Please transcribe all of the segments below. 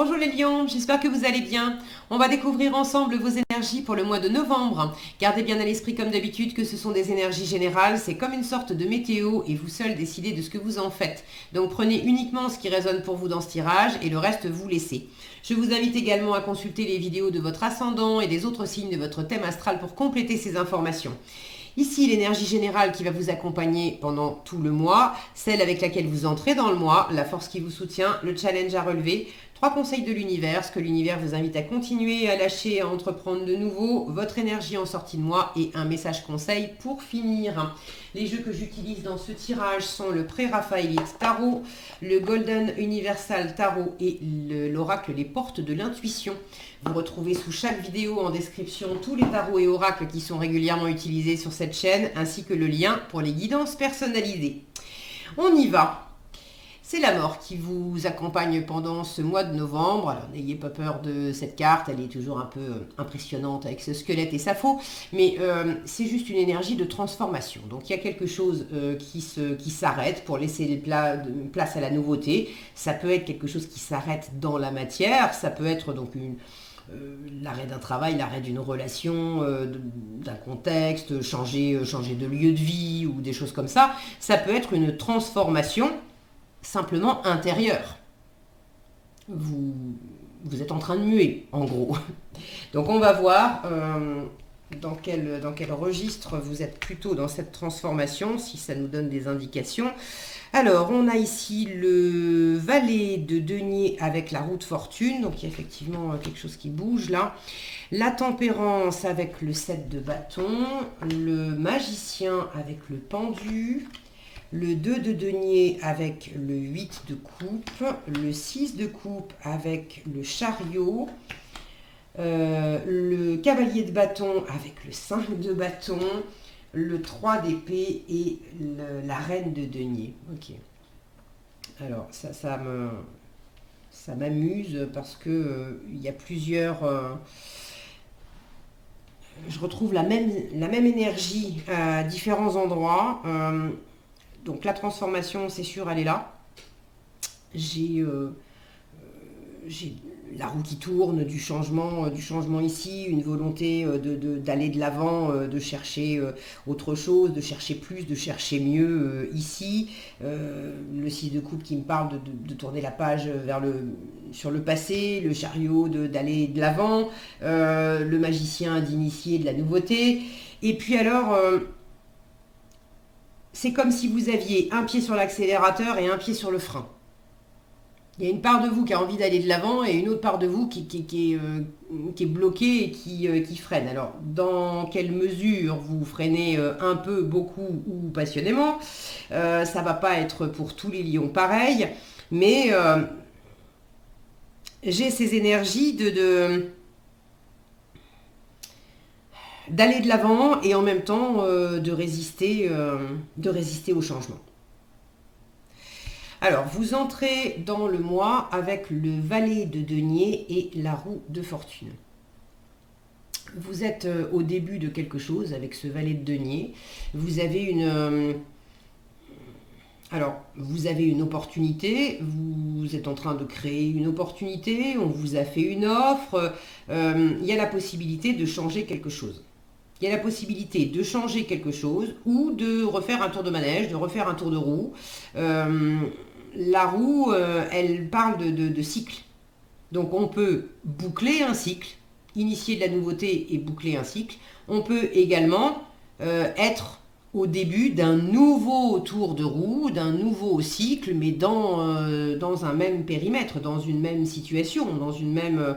Bonjour les lions, j'espère que vous allez bien. On va découvrir ensemble vos énergies pour le mois de novembre. Gardez bien à l'esprit comme d'habitude que ce sont des énergies générales, c'est comme une sorte de météo et vous seul décidez de ce que vous en faites. Donc prenez uniquement ce qui résonne pour vous dans ce tirage et le reste vous laissez. Je vous invite également à consulter les vidéos de votre ascendant et des autres signes de votre thème astral pour compléter ces informations. Ici, l'énergie générale qui va vous accompagner pendant tout le mois, celle avec laquelle vous entrez dans le mois, la force qui vous soutient, le challenge à relever, 3 conseils de l'univers, ce que l'univers vous invite à continuer, à lâcher, à entreprendre de nouveau, votre énergie en sortie de mois et un message conseil pour finir. Les jeux que j'utilise dans ce tirage sont le Pré-Raphaélite Tarot, le Golden Universal Tarot et l'oracle Les Portes de l'Intuition. Vous retrouvez sous chaque vidéo en description tous les tarots et oracles qui sont régulièrement utilisés sur cette chaîne, ainsi que le lien pour les guidances personnalisées. On y va. C'est la mort qui vous accompagne pendant ce mois de novembre. Alors n'ayez pas peur de cette carte, elle est toujours un peu impressionnante avec ce squelette et sa faux, mais c'est juste une énergie de transformation. Donc il y a quelque chose qui s'arrête pour laisser place à la nouveauté. Ça peut être quelque chose qui s'arrête dans la matière, ça peut être donc l'arrêt d'un travail, l'arrêt d'une relation, d'un contexte, changer de lieu de vie ou des choses comme ça. Ça peut être une transformation simplement intérieure. Vous êtes en train de muer, en gros. Donc on va voir dans quel registre vous êtes plutôt dans cette transformation, si ça nous donne des indications. Alors, on a ici le valet de denier avec la roue de fortune. Donc, il y a effectivement quelque chose qui bouge là. La tempérance avec le 7 de bâton. Le magicien avec le pendu. Le 2 de denier avec le 8 de coupe. Le 6 de coupe avec le chariot. Le cavalier de bâton avec le 5 de bâton. Le 3 d'épée et la reine de denier. Ok. Alors, ça m'amuse parce que il y a plusieurs... je retrouve la même énergie à différents endroits. Donc, la transformation, c'est sûr, elle est là. J'ai la roue qui tourne, du changement ici, une volonté d'aller de l'avant, de chercher autre chose, de chercher plus, de chercher mieux ici. Le 6 de coupe qui me parle de tourner la page sur le passé, le chariot d'aller de l'avant, le magicien d'initier de la nouveauté. Et puis alors... c'est comme si vous aviez un pied sur l'accélérateur et un pied sur le frein. Il y a une part de vous qui a envie d'aller de l'avant et une autre part de vous qui est bloquée et qui freine. Alors, dans quelle mesure vous freinez un peu, beaucoup ou passionnément, ça ne va pas être pour tous les lions pareil, mais j'ai ces énergies d'aller de l'avant et en même temps de résister au changement. Alors, vous entrez dans le mois avec le valet de denier et la roue de fortune. Vous êtes au début de quelque chose avec ce valet de denier. Vous avez vous avez une opportunité, vous êtes en train de créer une opportunité, on vous a fait une offre, il y a la possibilité de changer quelque chose. Il y a la possibilité de changer quelque chose ou de refaire un tour de manège, de refaire un tour de roue. La roue, elle parle de cycle. Donc on peut boucler un cycle, initier de la nouveauté et boucler un cycle. On peut également être au début d'un nouveau tour de roue, d'un nouveau cycle, mais dans un même périmètre, dans une même situation, dans une même...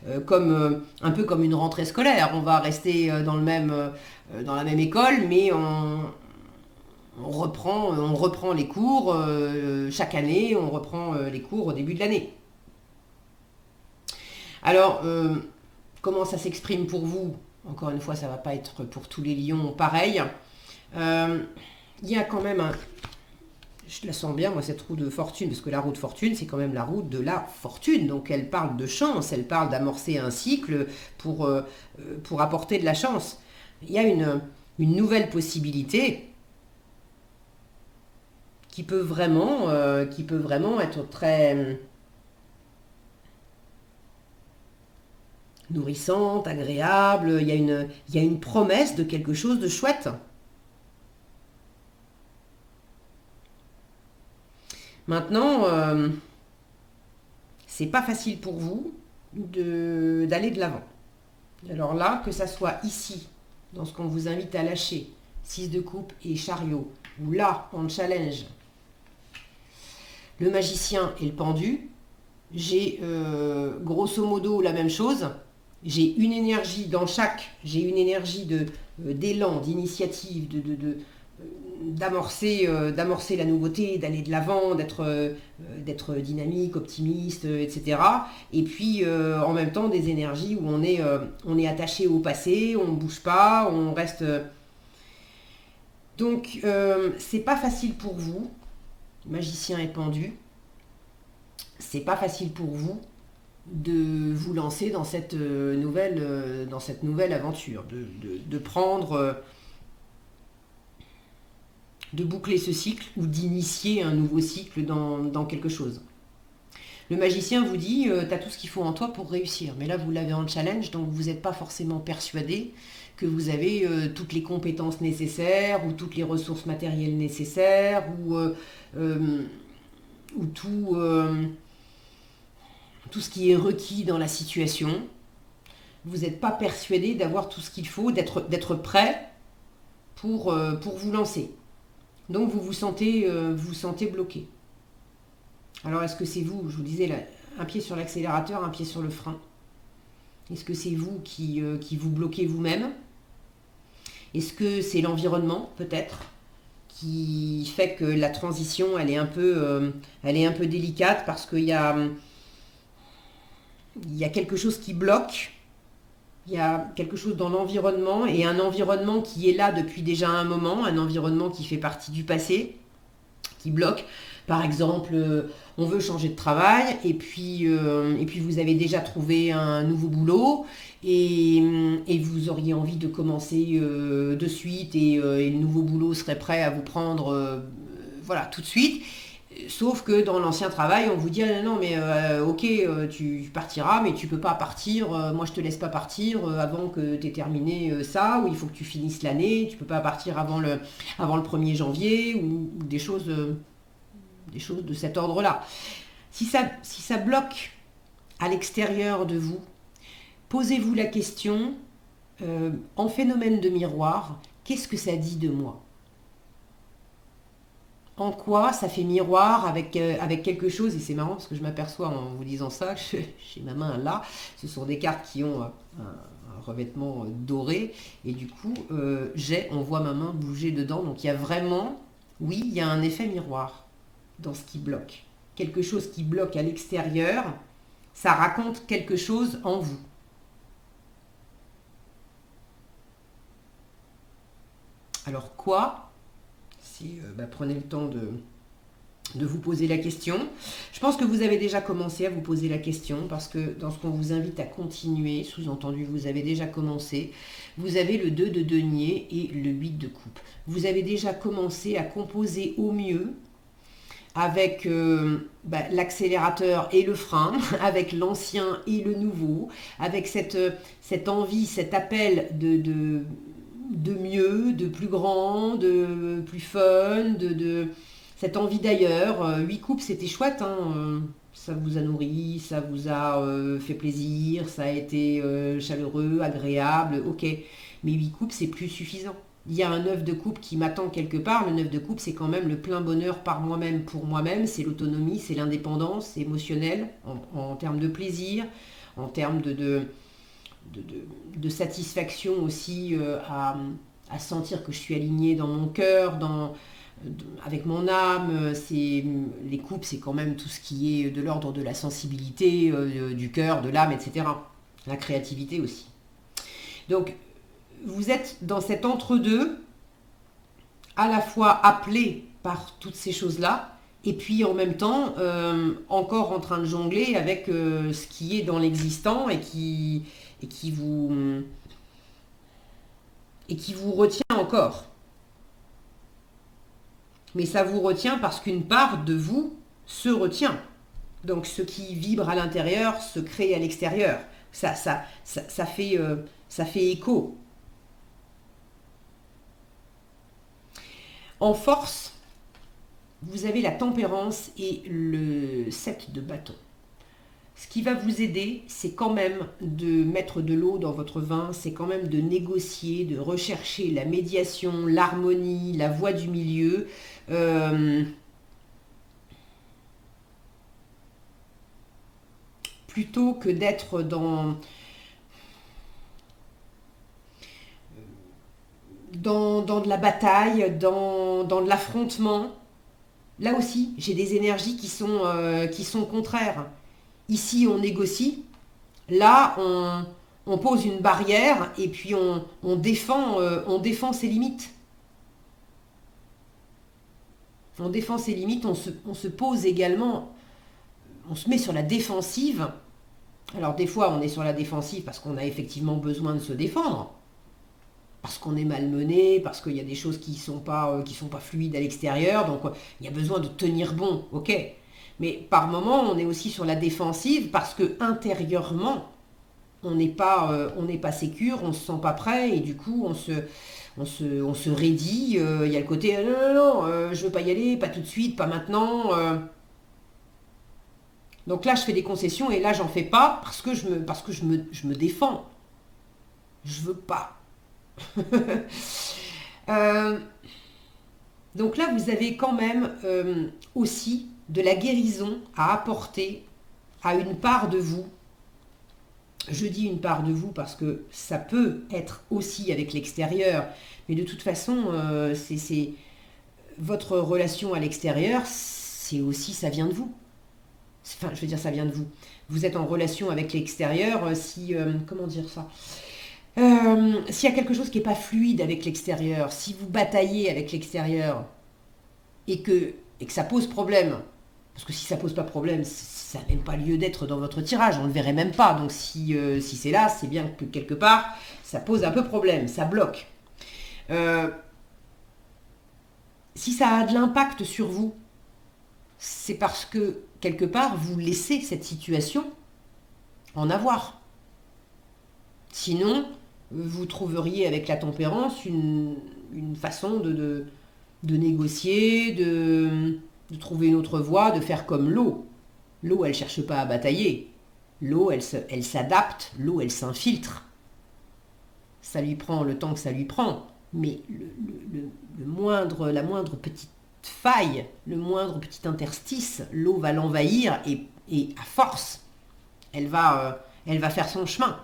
un peu comme une rentrée scolaire. On va rester dans la même école, mais on reprend les cours chaque année, on reprend les cours au début de l'année. Alors, comment ça s'exprime pour vous? Encore une fois, ça ne va pas être pour tous les lions pareil. Il y a quand même je la sens bien, moi, cette roue de fortune, parce que la roue de fortune, c'est quand même la roue de la fortune. Donc, elle parle de chance, elle parle d'amorcer un cycle pour apporter de la chance. Il y a une nouvelle possibilité qui peut vraiment être très nourrissante, agréable, il y a une promesse de quelque chose de chouette. Maintenant, c'est pas facile pour vous d'aller de l'avant. Alors là, que ça soit ici, dans ce qu'on vous invite à lâcher, 6 de coupe et chariot, ou là, en challenge, le magicien et le pendu, j'ai grosso modo la même chose. J'ai une énergie dans chaque, j'ai une énergie d'élan, d'initiative, d'amorcer la nouveauté, d'aller de l'avant, d'être dynamique, optimiste, etc. Et puis en même temps des énergies où on est attaché au passé, on ne bouge pas, on reste. Donc c'est pas facile pour vous, magicien et pendu. C'est pas facile pour vous de vous lancer dans cette nouvelle aventure, de prendre, de boucler ce cycle ou d'initier un nouveau cycle dans quelque chose. Le magicien vous dit, tu as tout ce qu'il faut en toi pour réussir. Mais là, vous l'avez en challenge, donc vous n'êtes pas forcément persuadé que vous avez toutes les compétences nécessaires ou toutes les ressources matérielles nécessaires ou tout ce qui est requis dans la situation. Vous n'êtes pas persuadé d'avoir tout ce qu'il faut, d'être prêt pour vous lancer. Donc vous vous sentez bloqué. Alors est-ce que c'est vous, je vous disais, là, un pied sur l'accélérateur, un pied sur le frein? Est-ce que c'est vous qui vous bloquez vous-même? Est-ce que c'est l'environnement, peut-être, qui fait que la transition, elle est un peu délicate parce qu'il y a quelque chose qui bloque, il y a quelque chose dans l'environnement et un environnement qui est là depuis déjà un moment, un environnement qui fait partie du passé, qui bloque. Par exemple, on veut changer de travail et puis vous avez déjà trouvé un nouveau boulot et vous auriez envie de commencer de suite et le nouveau boulot serait prêt à vous prendre tout de suite. Sauf que dans l'ancien travail, on vous dit ah, non mais ok tu partiras mais tu peux pas partir, moi je te laisse pas partir avant que tu aies terminé ça, ou il faut que tu finisses l'année, tu peux pas partir avant le 1er janvier ou des choses de cet ordre-là. Si ça bloque à l'extérieur de vous, posez-vous la question en phénomène de miroir, qu'est-ce que ça dit de moi ? En quoi ça fait miroir avec quelque chose, et c'est marrant parce que je m'aperçois en vous disant ça, que j'ai ma main là, ce sont des cartes qui ont un revêtement doré, et du coup on voit ma main bouger dedans, donc il y a vraiment, oui, il y a un effet miroir dans ce qui bloque. Quelque chose qui bloque à l'extérieur, ça raconte quelque chose en vous. Alors quoi ? Prenez le temps de vous poser la question. Je pense que vous avez déjà commencé à vous poser la question parce que dans ce qu'on vous invite à continuer, sous-entendu, vous avez déjà commencé. Vous avez le 2 de denier et le 8 de coupe. Vous avez déjà commencé à composer au mieux avec l'accélérateur et le frein, avec l'ancien et le nouveau, avec cette envie, cet appel de mieux, de plus grand, de plus fun, de cette envie d'ailleurs. 8 coupes, c'était chouette, hein, ça vous a nourri, ça vous a fait plaisir, ça a été chaleureux, agréable, ok. Mais 8 coupes, c'est plus suffisant. Il y a un 9 de coupe qui m'attend quelque part. Le 9 de coupe, c'est quand même le plein bonheur par moi-même, pour moi-même. C'est l'autonomie, c'est l'indépendance, c'est émotionnel, en termes de plaisir, en termes de satisfaction aussi à sentir que je suis alignée dans mon cœur, avec mon âme. Les coupes, c'est quand même tout ce qui est de l'ordre de la sensibilité, du cœur, de l'âme, etc. La créativité aussi. Donc, vous êtes dans cet entre-deux, à la fois appelé par toutes ces choses-là, et puis en même temps, encore en train de jongler avec ce qui est dans l'existant et qui vous retient encore. Mais ça vous retient parce qu'une part de vous se retient. Donc ce qui vibre à l'intérieur se crée à l'extérieur. ça fait écho. En force, vous avez la tempérance et le 7 de bâton. Ce qui va vous aider, c'est quand même de mettre de l'eau dans votre vin, c'est quand même de négocier, de rechercher la médiation, l'harmonie, la voie du milieu. Plutôt que d'être dans de la bataille, dans de l'affrontement. Là aussi, j'ai des énergies qui sont contraires. Ici, on négocie. Là, on pose une barrière et puis on défend ses limites. On défend ses limites, on se pose également, on se met sur la défensive. Alors des fois, on est sur la défensive parce qu'on a effectivement besoin de se défendre. Parce qu'on est malmené, parce qu'il y a des choses qui sont pas fluides à l'extérieur, donc il y a besoin de tenir bon, ok. Mais par moment, on est aussi sur la défensive parce que intérieurement, on n'est pas sécure, on se sent pas prêt et du coup, on se raidit. Il y a le côté non, je veux pas y aller, pas tout de suite, pas maintenant. Donc là, je fais des concessions et là, j'en fais pas parce que je me défends. Je veux pas. Donc là, vous avez quand même aussi de la guérison à apporter à une part de vous. Je dis une part de vous parce que ça peut être aussi avec l'extérieur, mais de toute façon, c'est votre relation à l'extérieur, c'est aussi, ça vient de vous. Enfin, je veux dire, ça vient de vous. Vous êtes en relation avec l'extérieur, comment dire ça, s'il y a quelque chose qui n'est pas fluide avec l'extérieur, si vous bataillez avec l'extérieur et que ça pose problème, parce que si ça pose pas problème, ça n'a même pas lieu d'être dans votre tirage, on ne le verrait même pas. Donc si c'est là, c'est bien que quelque part, ça pose un peu problème, ça bloque. Si ça a de l'impact sur vous, c'est parce que quelque part, vous laissez cette situation en avoir. Sinon, vous trouveriez avec la tempérance une façon de négocier, de trouver une autre voie, de faire comme l'eau. L'eau, elle ne cherche pas à batailler. L'eau, elle s'adapte, l'eau, elle s'infiltre. Ça lui prend le temps que ça lui prend. Mais la moindre petite faille, le moindre petit interstice, l'eau va l'envahir et à force, elle va faire son chemin.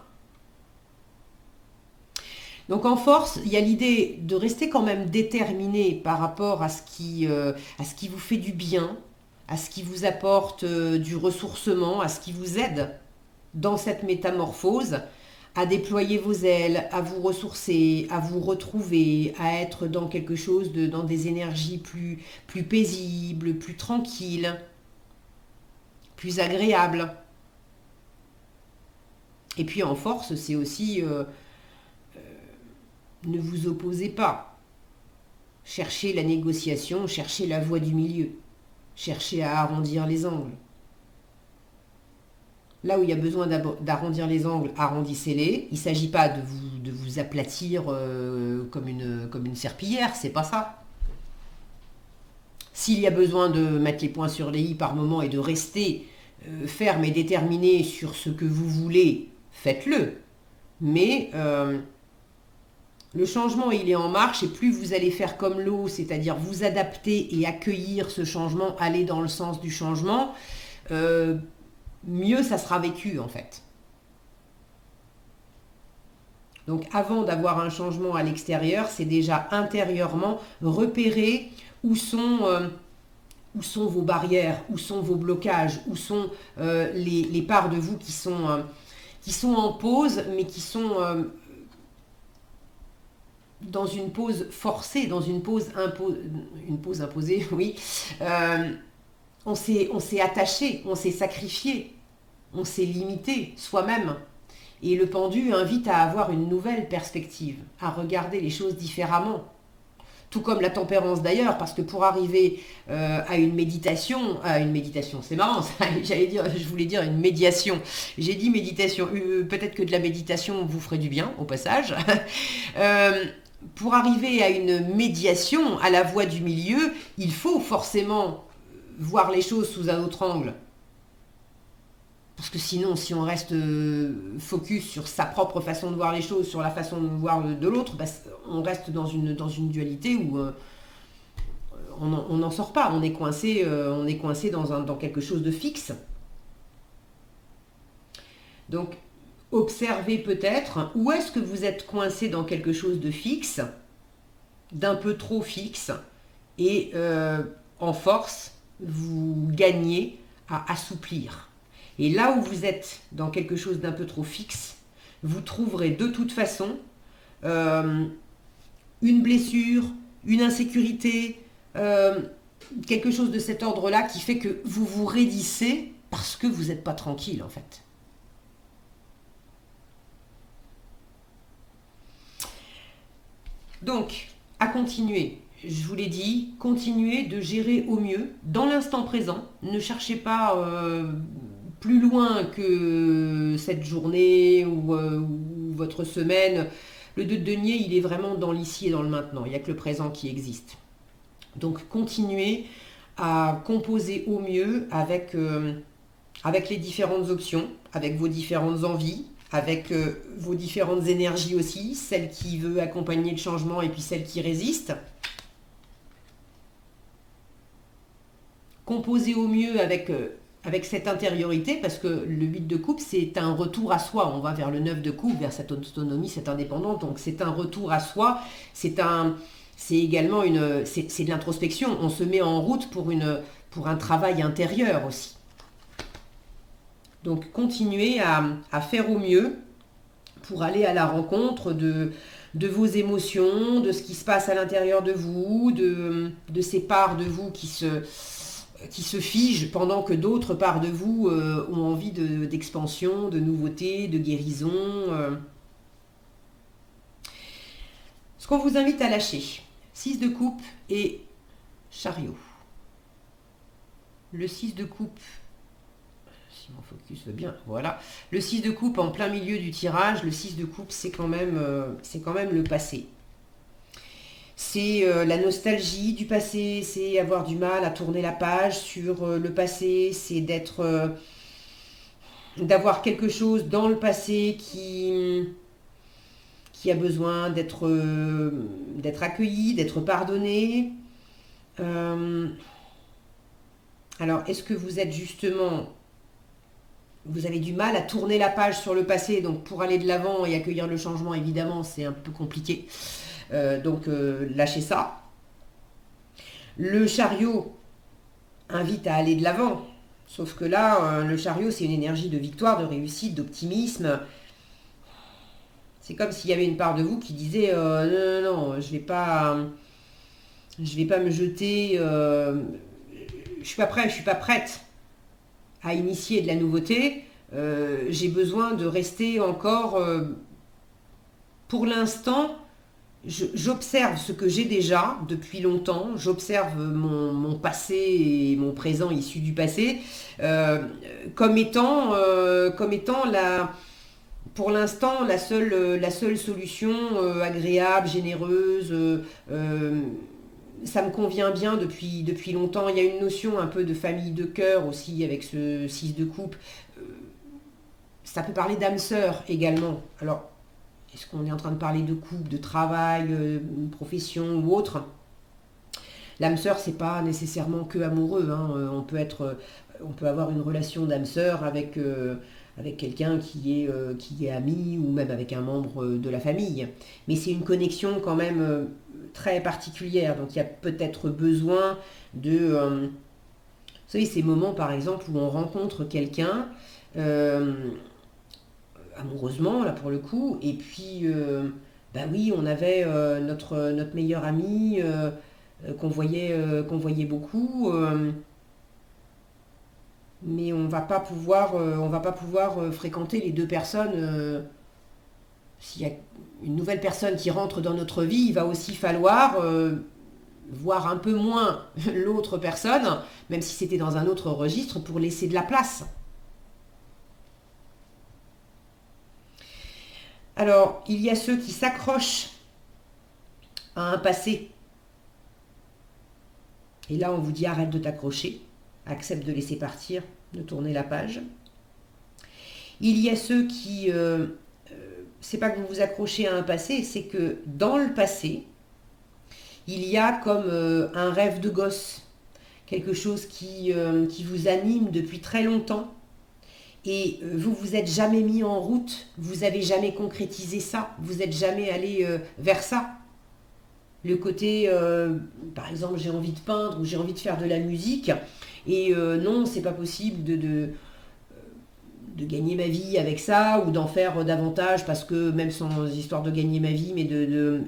Donc en force, il y a l'idée de rester quand même déterminé par rapport à ce qui vous fait du bien, à ce qui vous apporte du ressourcement, à ce qui vous aide dans cette métamorphose, à déployer vos ailes, à vous ressourcer, à vous retrouver, à être dans quelque chose dans des énergies plus paisibles, plus tranquilles, plus agréables. Et puis en force, c'est aussi ne vous opposez pas. Cherchez la négociation, cherchez la voie du milieu. Cherchez à arrondir les angles. Là où il y a besoin d'arrondir les angles, arrondissez-les. Il ne s'agit pas de vous aplatir comme une serpillière, c'est pas ça. S'il y a besoin de mettre les points sur les i par moment et de rester ferme et déterminé sur ce que vous voulez, faites-le. Mais le changement, il est en marche et plus vous allez faire comme l'eau, c'est-à-dire vous adapter et accueillir ce changement, aller dans le sens du changement, mieux ça sera vécu en fait. Donc avant d'avoir un changement à l'extérieur, c'est déjà intérieurement repérer où sont vos barrières, où sont vos blocages, où sont les parts de vous qui sont en pause, mais qui sont dans une pause forcée, dans une pause imposée, oui. On s'est attaché, on s'est sacrifié, on s'est limité soi-même. Et le pendu invite à avoir une nouvelle perspective, à regarder les choses différemment. tout comme la tempérance d'ailleurs, parce que pour arriver à une méditation, c'est marrant, ça, je voulais dire une médiation, j'ai dit méditation, peut-être que de la méditation vous ferait du bien au passage. Pour arriver à une médiation, à la voie du milieu, il faut forcément voir les choses sous un autre angle. Parce que sinon, si on reste focus sur sa propre façon de voir les choses, sur la façon de voir de l'autre, bah, on reste dans une dualité où on n'en sort pas. On est coincé dans quelque chose de fixe. Donc, observez peut-être où est-ce que vous êtes coincé dans quelque chose de fixe, d'un peu trop fixe, et en force, vous gagnez à assouplir. Et là où vous êtes dans quelque chose d'un peu trop fixe, vous trouverez de toute façon une blessure, une insécurité, quelque chose de cet ordre-là qui fait que vous vous raidissez parce que vous n'êtes pas tranquille en fait. Donc, à continuer. Je vous l'ai dit, continuez de gérer au mieux dans l'instant présent. Ne cherchez pas plus loin que cette journée ou votre semaine. Le 2 de denier, il est vraiment dans l'ici et dans le maintenant. Il n'y a que le présent qui existe. Donc, continuez à composer au mieux avec les différentes options, avec vos différentes envies, avec vos différentes énergies aussi, celle qui veut accompagner le changement et puis celle qui résiste. Composez au mieux avec cette intériorité, parce que le 8 de coupe, c'est un retour à soi. On va vers le 9 de coupe, vers cette autonomie, cette indépendance. Donc c'est un retour à soi, c'est également c'est de l'introspection. On se met en route pour un travail intérieur aussi. Donc continuez à faire au mieux pour aller à la rencontre de vos émotions, de ce qui se passe à l'intérieur de vous, de ces parts de vous qui se figent pendant que d'autres parts de vous ont envie d'expansion, de nouveauté, de guérison. Ce qu'on vous invite à lâcher, 6 de coupe et chariot. Le 6 de coupe, si mon focus veut bien, voilà. Le 6 de coupe en plein milieu du tirage, le 6 de coupe c'est quand même le passé. C'est la nostalgie du passé, c'est avoir du mal à tourner la page sur le passé, c'est d'avoir quelque chose dans le passé qui a besoin d'être accueilli, d'être pardonné. Alors, est-ce que vous êtes justement... Vous avez du mal à tourner la page sur le passé, donc pour aller de l'avant et accueillir le changement, évidemment, c'est un peu compliqué. Donc, lâchez ça. Le chariot invite à aller de l'avant. Sauf que là, le chariot, c'est une énergie de victoire, de réussite, d'optimisme. C'est comme s'il y avait une part de vous qui disait non, je vais pas me jeter, je suis pas prêt, je suis pas prête à initier de la nouveauté. J'ai besoin de rester encore, pour l'instant, j'observe ce que j'ai déjà depuis longtemps, j'observe mon passé et mon présent issu du passé comme étant pour l'instant la seule solution agréable, généreuse. Ça me convient bien depuis longtemps. Il y a une notion un peu de famille de cœur aussi avec ce 6 de coupe. Ça peut parler d'âme sœur également. Alors, est-ce qu'on est en train de parler de couple, de travail, profession ou autre? L'âme sœur, c'est pas nécessairement que amoureux. Hein. On peut avoir une relation d'âme sœur avec quelqu'un qui est ami ou même avec un membre de la famille. Mais c'est une connexion quand même très particulière. Donc il y a peut-être besoin de... vous savez, ces moments par exemple où on rencontre quelqu'un amoureusement, là pour le coup, et puis bah oui, on avait notre meilleur ami qu'on voyait beaucoup, mais on va pas pouvoir fréquenter les deux personnes. S'il y a une nouvelle personne qui rentre dans notre vie, il va aussi falloir voir un peu moins l'autre personne, même si c'était dans un autre registre, pour laisser de la place. Alors, il y a ceux qui s'accrochent à un passé. Et là, on vous dit arrête de t'accrocher, accepte de laisser partir, de tourner la page. Il y a ceux qui, c'est pas que vous vous accrochez à un passé, c'est que dans le passé, il y a comme un rêve de gosse, quelque chose qui vous anime depuis très longtemps. Et vous vous êtes jamais mis en route, vous avez jamais concrétisé ça, vous n'êtes jamais allé vers ça. Le côté, par exemple, j'ai envie de peindre ou j'ai envie de faire de la musique, et non, c'est pas possible de gagner ma vie avec ça ou d'en faire davantage parce que même sans histoire de gagner ma vie, mais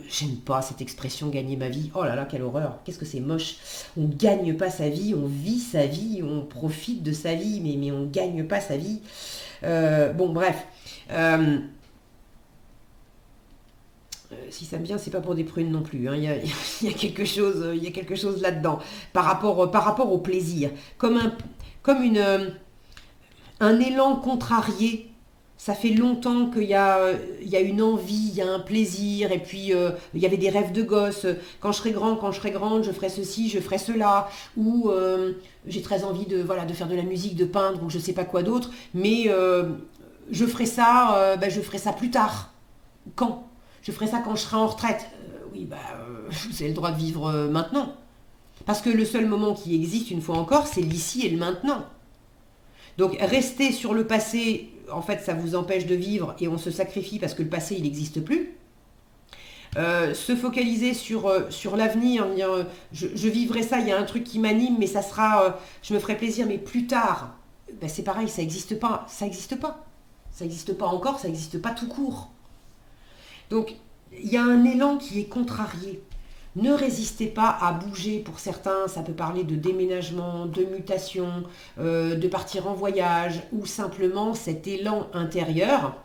j'aime pas cette expression gagner ma vie. Oh là là, quelle horreur, qu'est-ce que c'est moche. On gagne pas sa vie, on vit sa vie, on profite de sa vie, mais on gagne pas sa vie. Bon, bref. Si ça me vient, c'est pas pour des prunes non plus. Hein. Il y a quelque chose là-dedans par rapport au plaisir, comme un élan contrarié. Ça fait longtemps qu'il y a une envie, il y a un plaisir, et puis il y avait des rêves de gosse. Quand je serai grande, je ferai ceci, je ferai cela, ou j'ai très envie de faire de la musique, de peindre, ou je sais pas quoi d'autre, mais je ferai ça plus tard. Quand? Je ferai ça quand je serai en retraite. Oui, vous avez le droit de vivre maintenant. Parce que le seul moment qui existe, une fois encore, c'est l'ici et le maintenant. Donc rester sur le passé, en fait, ça vous empêche de vivre et on se sacrifie parce que le passé, il n'existe plus. Se focaliser sur l'avenir, dire je vivrai ça, il y a un truc qui m'anime, mais ça sera, je me ferai plaisir, mais plus tard. C'est pareil, ça n'existe pas. Ça n'existe pas. Ça n'existe pas encore, ça n'existe pas tout court. Donc, il y a un élan qui est contrarié. Ne résistez pas à bouger. Pour certains, ça peut parler de déménagement, de mutation, de partir en voyage, ou simplement cet élan intérieur.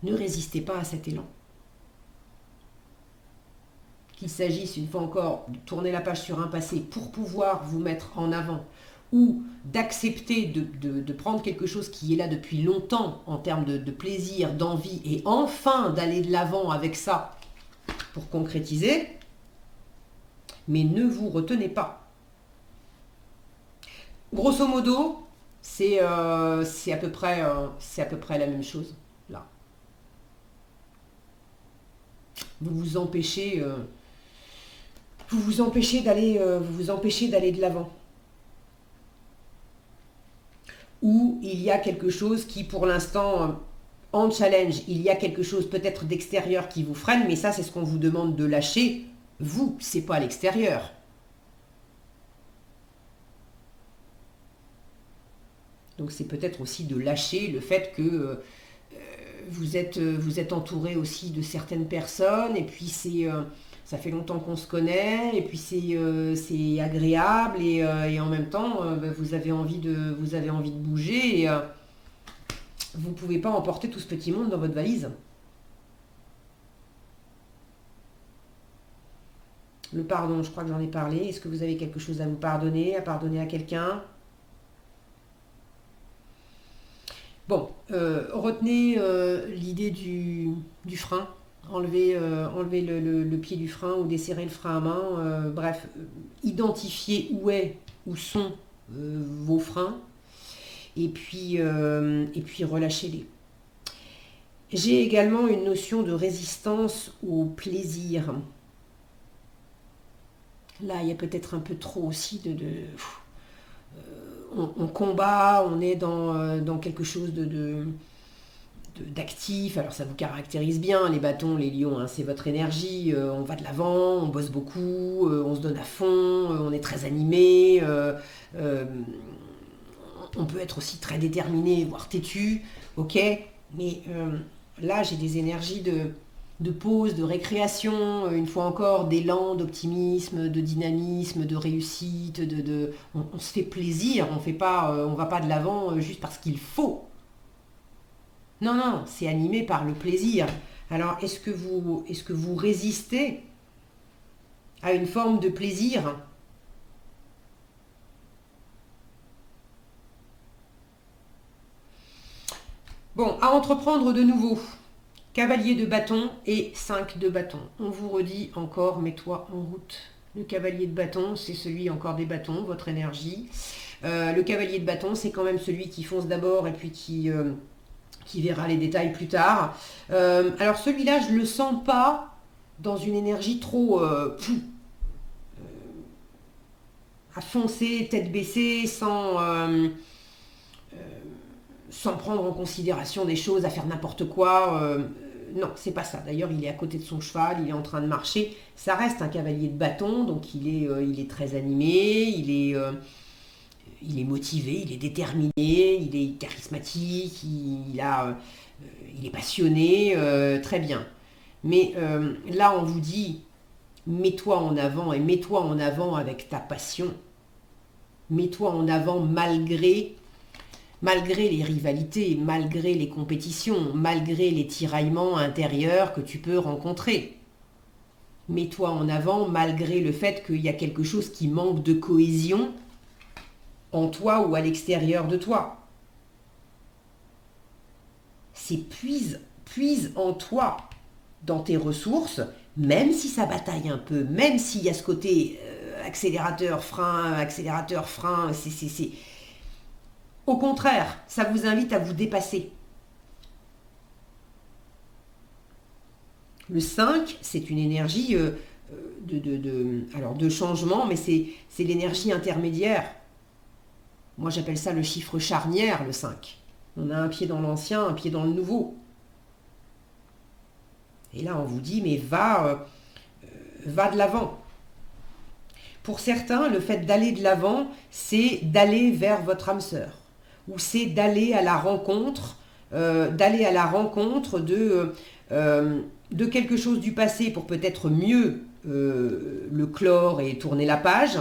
Ne résistez pas à cet élan. Qu'il s'agisse, une fois encore, de tourner la page sur un passé pour pouvoir vous mettre en avant, ou d'accepter de prendre quelque chose qui est là depuis longtemps en termes de plaisir, d'envie, et enfin d'aller de l'avant avec ça pour concrétiser, mais ne vous retenez pas. Grosso modo, c'est à peu près la même chose là. Vous vous empêchez d'aller de l'avant. Ou il y a quelque chose qui, pour l'instant, en challenge, il y a quelque chose peut-être d'extérieur qui vous freine, mais ça, c'est ce qu'on vous demande de lâcher. Vous, c'est pas l'extérieur. Donc c'est peut-être aussi de lâcher le fait que vous êtes entouré aussi de certaines personnes, et puis ça fait longtemps qu'on se connaît, et puis c'est agréable, et en même temps, vous avez envie de bouger, et vous ne pouvez pas emporter tout ce petit monde dans votre valise. Le pardon, je crois que j'en ai parlé. Est-ce que vous avez quelque chose à vous pardonner, à pardonner à quelqu'un? Bon, retenez l'idée du frein. Enlevez le pied du frein ou desserrer le frein à main. Bref, identifiez où sont vos freins, et puis relâchez-les. J'ai également une notion de résistance au plaisir. Là, il y a peut-être un peu trop aussi on combat, on est dans quelque chose d'actif. Alors ça vous caractérise bien, les bâtons, les lions, hein, c'est votre énergie. On va de l'avant, on bosse beaucoup, on se donne à fond, on est très animé. On peut être aussi très déterminé, voire têtu, ok. Mais là, j'ai des énergies de pause, de récréation, une fois encore, d'élan, d'optimisme, de dynamisme, de réussite, on se fait plaisir, on va pas de l'avant juste parce qu'il faut. Non, c'est animé par le plaisir. Alors, est-ce que vous résistez à une forme de plaisir. Bon, à entreprendre de nouveau. Cavalier de bâton et 5 de bâton. On vous redit encore, mets-toi en route. Le cavalier de bâton, c'est celui encore des bâtons, votre énergie. Le cavalier de bâton, c'est quand même celui qui fonce d'abord et puis qui verra les détails plus tard. Alors celui-là, je ne le sens pas dans une énergie trop à foncer, tête baissée, sans prendre en considération des choses, à faire n'importe quoi. Non, c'est pas ça. D'ailleurs, il est à côté de son cheval, il est en train de marcher. Ça reste un cavalier de bâton, donc il est très animé, il est motivé, il est déterminé, il est charismatique, il est passionné, très bien. Mais là, on vous dit, mets-toi en avant et mets-toi en avant avec ta passion. Mets-toi en avant malgré les rivalités, malgré les compétitions, malgré les tiraillements intérieurs que tu peux rencontrer. Mets-toi en avant malgré le fait qu'il y a quelque chose qui manque de cohésion en toi ou à l'extérieur de toi. C'est puise en toi, dans tes ressources, même si ça bataille un peu, même s'il y a ce côté accélérateur, frein, c'est... Au contraire, ça vous invite à vous dépasser. Le 5, c'est une énergie de changement, mais c'est l'énergie intermédiaire. Moi, j'appelle ça le chiffre charnière, le 5. On a un pied dans l'ancien, un pied dans le nouveau. Et là, on vous dit, mais va de l'avant. Pour certains, le fait d'aller de l'avant, c'est d'aller vers votre âme sœur. Ou c'est d'aller à la rencontre, de quelque chose du passé pour peut-être mieux le clore et tourner la page.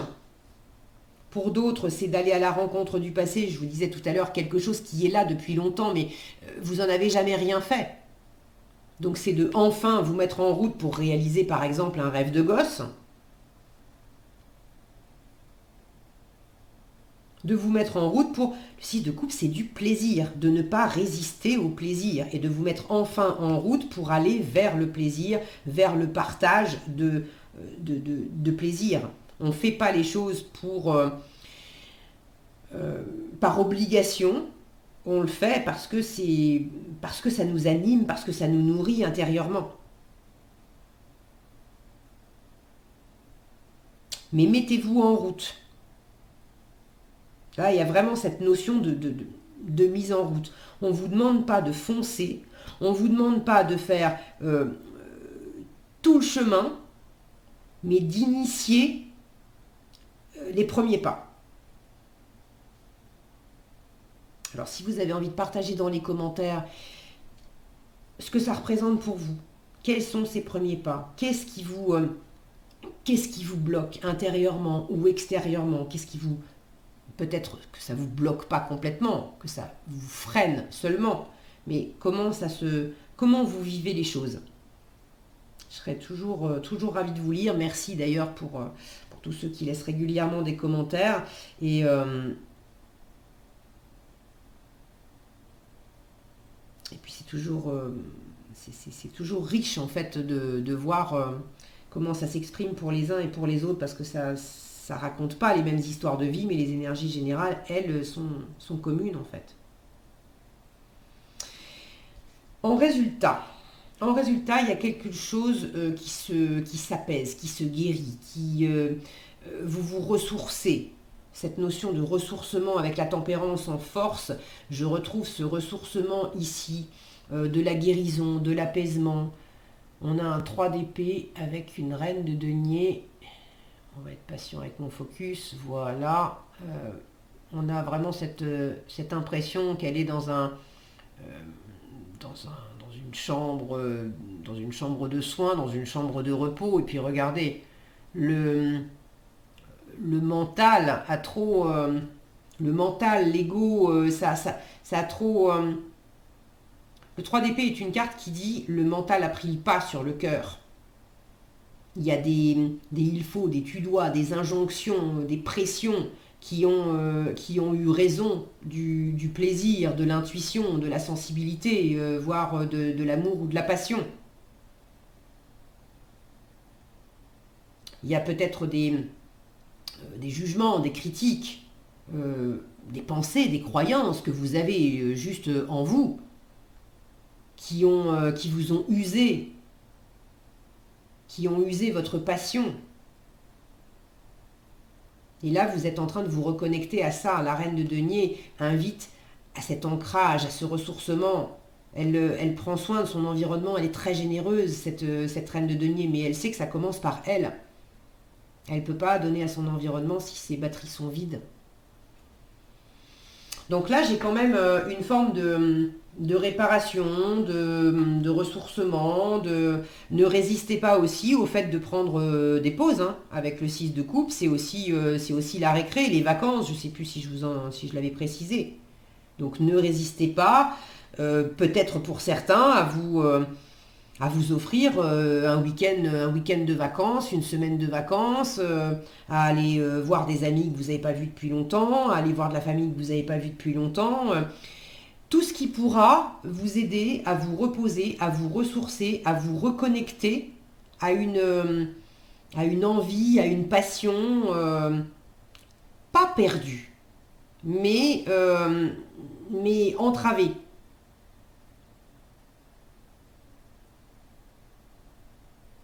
Pour d'autres, c'est d'aller à la rencontre du passé. Je vous disais tout à l'heure, quelque chose qui est là depuis longtemps, mais vous n'en avez jamais rien fait. Donc c'est de enfin vous mettre en route pour réaliser par exemple un rêve de gosse. De vous mettre en route pour... Le 6 de coupe, c'est du plaisir, de ne pas résister au plaisir et de vous mettre enfin en route pour aller vers le plaisir, vers le partage de plaisir. On ne fait pas les choses par obligation, on le fait parce que ça nous anime, parce que ça nous nourrit intérieurement. Mais mettez-vous en route. Là, il y a vraiment cette notion de mise en route. On ne vous demande pas de foncer, on ne vous demande pas de faire tout le chemin, mais d'initier les premiers pas. Alors, si vous avez envie de partager dans les commentaires ce que ça représente pour vous, quels sont ces premiers pas, qu'est-ce qui vous bloque intérieurement ou extérieurement, peut-être que ça ne vous bloque pas complètement, que ça vous freine seulement, mais comment vous vivez les choses. Je serais toujours ravie de vous lire. Merci d'ailleurs pour tous ceux qui laissent régulièrement des commentaires. Et puis c'est toujours riche en fait de voir comment ça s'exprime pour les uns et pour les autres, parce que ça raconte pas les mêmes histoires de vie, mais les énergies générales, elles, sont communes en fait. En résultat, il y a quelque chose qui s'apaise, qui se guérit, vous ressourcez. Cette notion de ressourcement avec la tempérance en force, je retrouve ce ressourcement ici, de la guérison, de l'apaisement. On a un 3 d'épée avec une reine de denier. On va être patient avec mon focus, voilà. On a vraiment cette impression qu'elle est dans une chambre de soins, dans une chambre de repos. Et puis regardez, le mental a trop... le mental, l'ego, ça a trop... Le 3 d'épée est une carte qui dit le mental a pris le pas sur le cœur. il y a des il faut, des tu dois, des injonctions, des pressions qui ont eu raison du plaisir, de l'intuition, de la sensibilité, voire de l'amour ou de la passion. Il y a peut-être des jugements, des critiques, des pensées, des croyances que vous avez juste en vous, qui vous ont usé, qui ont usé votre passion. Et là, vous êtes en train de vous reconnecter à ça. La reine de denier invite à cet ancrage, à ce ressourcement. Elle prend soin de son environnement, elle est très généreuse, cette reine de denier, mais elle sait que ça commence par elle. Elle ne peut pas donner à son environnement si ses batteries sont vides. Donc là, j'ai quand même une forme de réparation, de ressourcement, ne résistez pas aussi au fait de prendre des pauses hein, avec le 6 de coupe. C'est aussi la récré, les vacances, je ne sais plus si je l'avais précisé. Donc ne résistez pas, peut-être pour certains, à vous offrir un week-end de vacances, une semaine de vacances, à aller voir des amis que vous n'avez pas vus depuis longtemps, à aller voir de la famille que vous n'avez pas vue depuis longtemps. Tout ce qui pourra vous aider à vous reposer, à vous ressourcer, à vous reconnecter à une envie, à une passion pas perdue, mais entravée.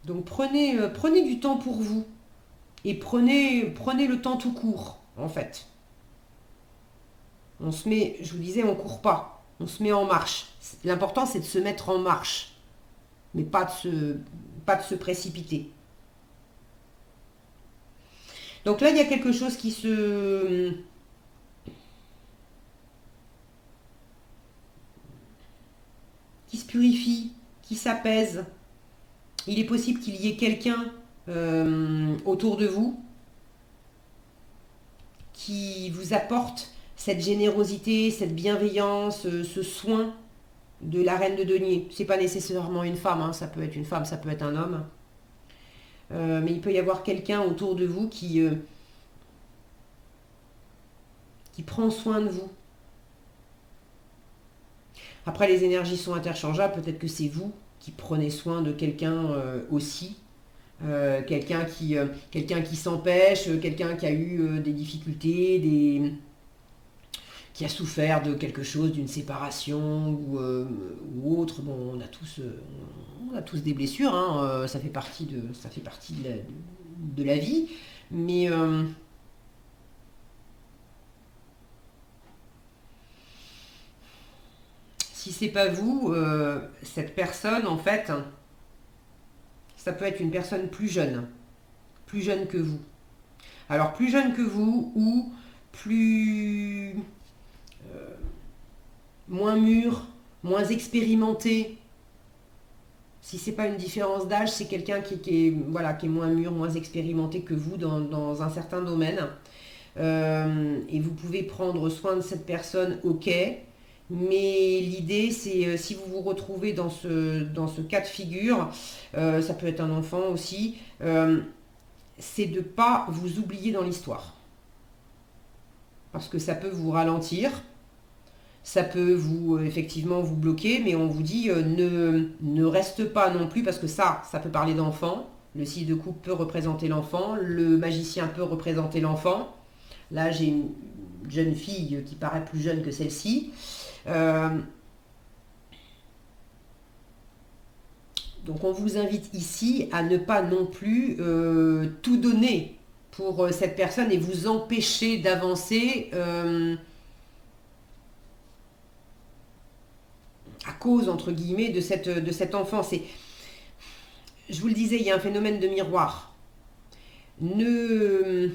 Donc prenez du temps pour vous et prenez le temps tout court en fait. On se met, je vous disais, on court pas, on se met en marche. L'important c'est de se mettre en marche, mais pas de se précipiter. Donc là il y a quelque chose qui se purifie, qui s'apaise. Il est possible qu'il y ait quelqu'un autour de vous qui vous apporte cette générosité, cette bienveillance, ce soin de la reine de denier. C'est pas nécessairement une femme, hein, ça peut être une femme, ça peut être un homme. Mais il peut y avoir quelqu'un autour de vous qui prend soin de vous. Après, les énergies sont interchangeables, peut-être que c'est vous qui prenez soin de quelqu'un aussi. Quelqu'un qui s'empêche, quelqu'un qui a eu des difficultés, qui a souffert de quelque chose, d'une séparation ou autre. Bon, on a tous des blessures, hein, ça fait partie de la vie, mais si c'est pas vous, cette personne, en fait, ça peut être une personne plus jeune que vous. Alors plus jeune que vous ou plus moins mûr, moins expérimenté. Si c'est pas une différence d'âge, c'est quelqu'un qui est moins mûr, moins expérimenté que vous dans un certain domaine. Et vous pouvez prendre soin de cette personne, ok. Mais l'idée, c'est si vous vous retrouvez dans ce cas de figure, ça peut être un enfant aussi, c'est de ne pas vous oublier dans l'histoire. Parce que ça peut vous ralentir, ça peut effectivement vous bloquer, mais on vous dit ne reste pas non plus, parce que ça peut parler d'enfant. Le 6 de coupe peut représenter l'enfant, le magicien peut représenter l'enfant. Là, j'ai une jeune fille qui paraît plus jeune que celle-ci. Donc on vous invite ici à ne pas non plus tout donner pour cette personne et vous empêcher d'avancer à cause, entre guillemets, de cet enfant. Je vous le disais, il y a un phénomène de miroir. Ne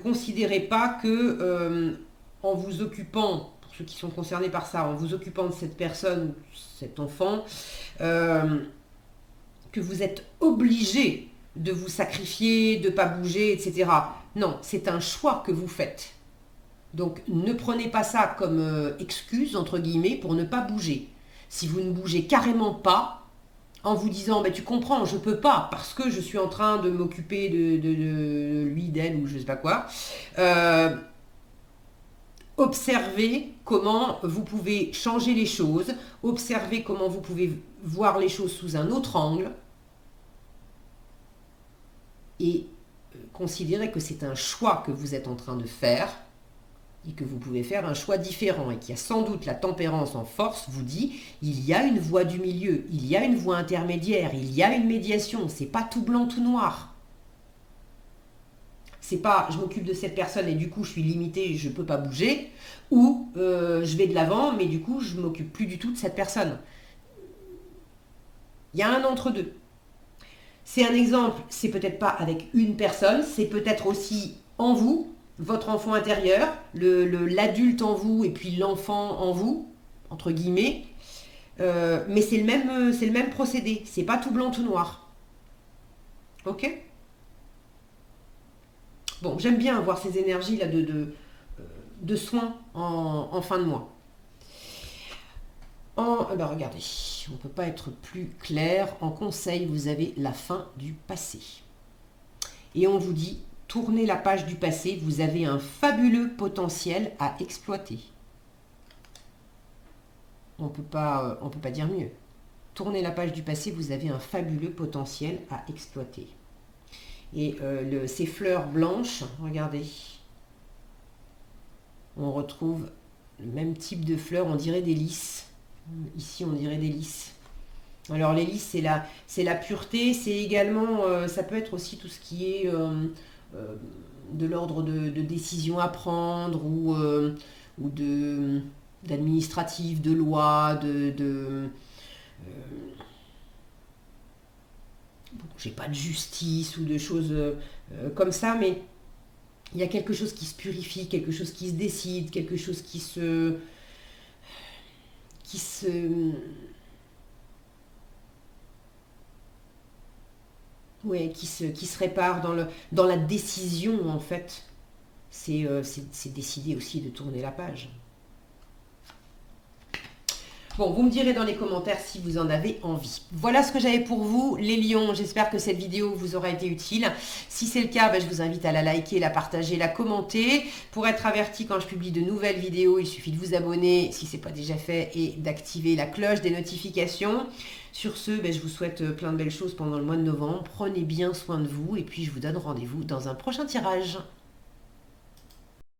considérez pas que en vous occupant, pour ceux qui sont concernés par ça, en vous occupant de cette personne, cet enfant, que vous êtes obligé de vous sacrifier, de ne pas bouger, etc. Non, c'est un choix que vous faites. Donc ne prenez pas ça comme excuse, entre guillemets, pour ne pas bouger. Si vous ne bougez carrément pas, en vous disant, ben, tu comprends, je peux pas, parce que je suis en train de m'occuper de lui, d'elle, ou je sais pas quoi. Observez comment vous pouvez changer les choses, observez comment vous pouvez voir les choses sous un autre angle, et considérez que c'est un choix que vous êtes en train de faire, et que vous pouvez faire un choix différent, et qu'il y a sans doute la tempérance en force vous dit, il y a une voie du milieu, il y a une voie intermédiaire, il y a une médiation, c'est pas tout blanc, tout noir. C'est pas, je m'occupe de cette personne et du coup je suis limité, je peux pas bouger, ou je vais de l'avant, mais du coup je m'occupe plus du tout de cette personne. Il y a un entre-deux. C'est un exemple, c'est peut-être pas avec une personne, c'est peut-être aussi en vous, votre enfant intérieur, l'adulte en vous et puis l'enfant en vous, entre guillemets. Mais c'est le même procédé. C'est pas tout blanc, tout noir. Ok? Bon, j'aime bien avoir ces énergies-là de soins en fin de mois. Regardez, on ne peut pas être plus clair. En conseil, vous avez la fin du passé. Et on vous dit, tournez la page du passé, vous avez un fabuleux potentiel à exploiter. On peut pas dire mieux. Tournez la page du passé, vous avez un fabuleux potentiel à exploiter. Et ces fleurs blanches, regardez, on retrouve le même type de fleurs, on dirait des lys. Ici, on dirait des lys. Alors les lys, c'est la pureté, c'est également, ça peut être aussi tout ce qui est de l'ordre de décision à prendre ou d'administratif, de loi, j'ai pas de justice ou de choses comme ça, mais il y a quelque chose qui se purifie, quelque chose qui se décide, quelque chose qui se répare dans la décision, en fait. C'est décider aussi de tourner la page. Bon, vous me direz dans les commentaires si vous en avez envie. Voilà ce que j'avais pour vous, les lions. J'espère que cette vidéo vous aura été utile. Si c'est le cas, je vous invite à la liker, la partager, la commenter. Pour être averti quand je publie de nouvelles vidéos, il suffit de vous abonner si ce n'est pas déjà fait et d'activer la cloche des notifications. Sur ce, je vous souhaite plein de belles choses pendant le mois de novembre. Prenez bien soin de vous et puis je vous donne rendez-vous dans un prochain tirage.